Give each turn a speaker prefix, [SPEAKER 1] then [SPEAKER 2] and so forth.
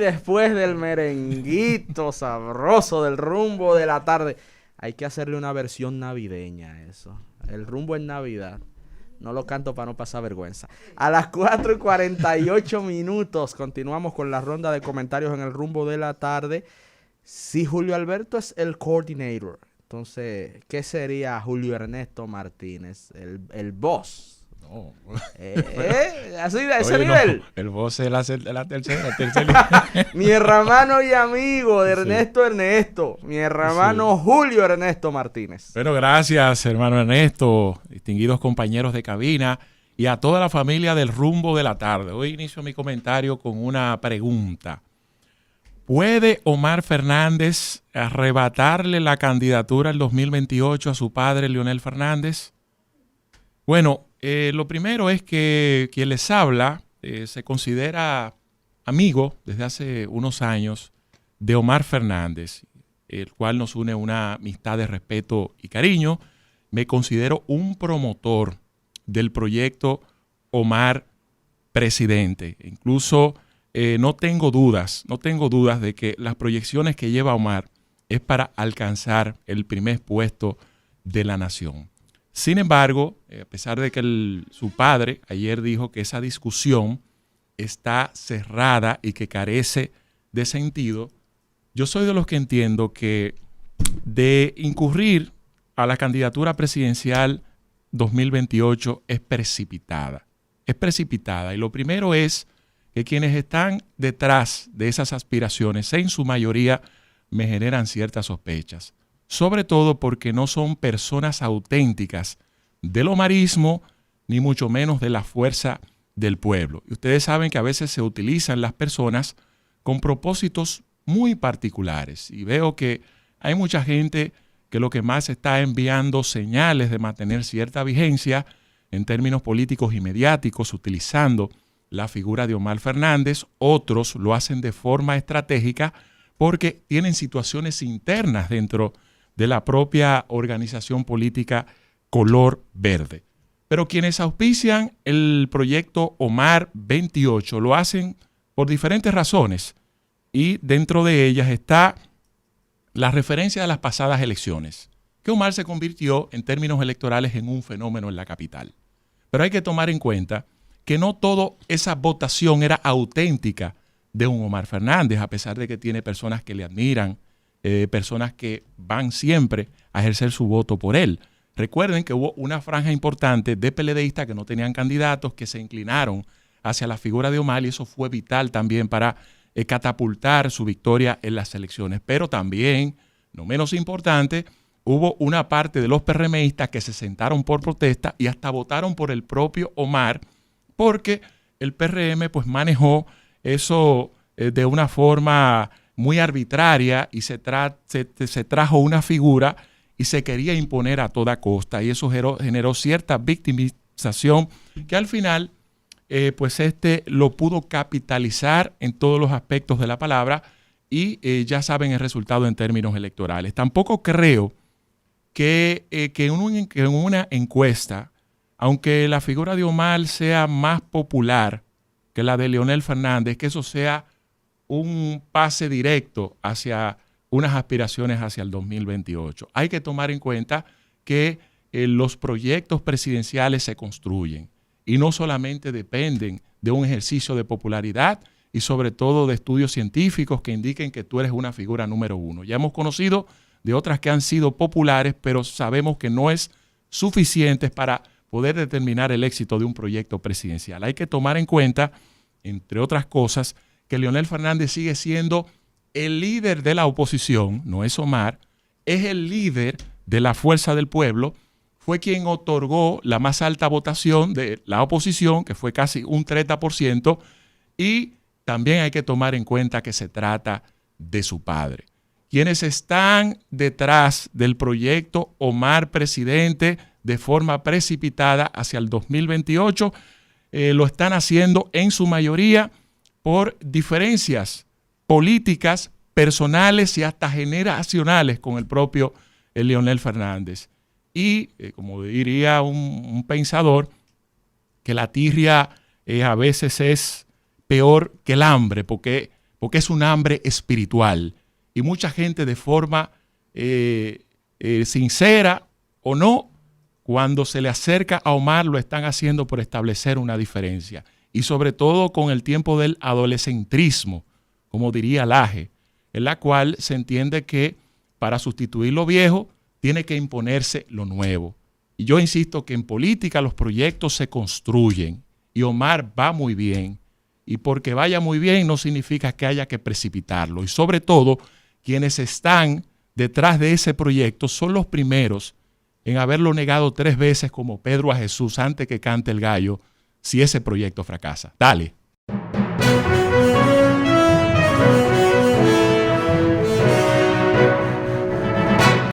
[SPEAKER 1] después del merenguito sabroso del rumbo de la tarde, hay que hacerle una versión navideña a eso. El rumbo en Navidad. No lo canto para no pasar vergüenza. A las 4:48 continuamos con la ronda de comentarios en el rumbo de la tarde. Si Julio Alberto es el coordinator, entonces, ¿qué sería Julio Ernesto Martínez? El boss.
[SPEAKER 2] No.
[SPEAKER 1] Así de ese
[SPEAKER 2] Oye,
[SPEAKER 1] nivel.
[SPEAKER 2] No, el voz es la tercera.
[SPEAKER 1] Mi hermano y amigo de Ernesto. Mi hermano Julio Ernesto Martínez.
[SPEAKER 2] Bueno, gracias, hermano Ernesto, distinguidos compañeros de cabina y a toda la familia del rumbo de la tarde. Hoy inicio mi comentario con una pregunta. ¿Puede Omar Fernández arrebatarle la candidatura al 2028 a su padre, Leonel Fernández? Bueno, lo primero es que quien les habla se considera amigo desde hace unos años de Omar Fernández, el cual nos une una amistad de respeto y cariño. Me considero un promotor del proyecto Omar Presidente. Incluso no tengo dudas de que las proyecciones que lleva Omar es para alcanzar el primer puesto de la nación. Sin embargo, a pesar de que su padre ayer dijo que esa discusión está cerrada y que carece de sentido, yo soy de los que entiendo que de incurrir a la candidatura presidencial 2028 es precipitada. Es precipitada. Y lo primero es que quienes están detrás de esas aspiraciones, en su mayoría, me generan ciertas sospechas. Sobre todo porque no son personas auténticas del omarismo, ni mucho menos de la fuerza del pueblo. Y ustedes saben que a veces se utilizan las personas con propósitos muy particulares. Y veo que hay mucha gente que lo que más está enviando señales de mantener cierta vigencia en términos políticos y mediáticos, utilizando la figura de Omar Fernández. Otros lo hacen de forma estratégica porque tienen situaciones internas dentro de la propia organización política color verde. Pero quienes auspician el proyecto Omar 28 lo hacen por diferentes razones y dentro de ellas está la referencia a las pasadas elecciones, que Omar se convirtió en términos electorales en un fenómeno en la capital. Pero hay que tomar en cuenta que no toda esa votación era auténtica de un Omar Fernández, a pesar de que tiene personas que le admiran, personas que van siempre a ejercer su voto por él. Recuerden que hubo una franja importante de PLDistas que no tenían candidatos, que se inclinaron hacia la figura de Omar y eso fue vital también para catapultar su victoria en las elecciones. Pero también, no menos importante, hubo una parte de los PRMistas que se sentaron por protesta y hasta votaron por el propio Omar porque el PRM pues manejó eso de una forma muy arbitraria y se trajo una figura y se quería imponer a toda costa y eso generó cierta victimización que al final pues lo pudo capitalizar en todos los aspectos de la palabra y ya saben el resultado en términos electorales. Tampoco creo que en una encuesta, aunque la figura de Omar sea más popular que la de Leonel Fernández, que eso sea un pase directo hacia unas aspiraciones hacia el 2028. Hay que tomar en cuenta que los proyectos presidenciales se construyen y no solamente dependen de un ejercicio de popularidad y sobre todo de estudios científicos que indiquen que tú eres una figura número uno. Ya hemos conocido de otras que han sido populares, pero sabemos que no es suficiente para poder determinar el éxito de un proyecto presidencial. Hay que tomar en cuenta, entre otras cosas, que Leonel Fernández sigue siendo el líder de la oposición, no es Omar, es el líder de la fuerza del pueblo, fue quien otorgó la más alta votación de la oposición, que fue casi un 30%, y también hay que tomar en cuenta que se trata de su padre. Quienes están detrás del proyecto Omar Presidente de forma precipitada hacia el 2028, lo están haciendo en su mayoría por diferencias políticas, personales y hasta generacionales con el propio Leonel Fernández. Y, como diría un pensador, que la tirria a veces es peor que el hambre, porque porque es un hambre espiritual. Y mucha gente de forma sincera o no, cuando se le acerca a Omar, lo están haciendo por establecer una diferencia. Y sobre todo con el tiempo del adolescentrismo, como diría Laje, en la cual se entiende que para sustituir lo viejo tiene que imponerse lo nuevo. Y yo insisto que en política los proyectos se construyen y Omar va muy bien. Y porque vaya muy bien no significa que haya que precipitarlo. Y sobre todo, quienes están detrás de ese proyecto son los primeros en haberlo negado 3 veces como Pedro a Jesús antes que cante el gallo si ese proyecto fracasa. Dale.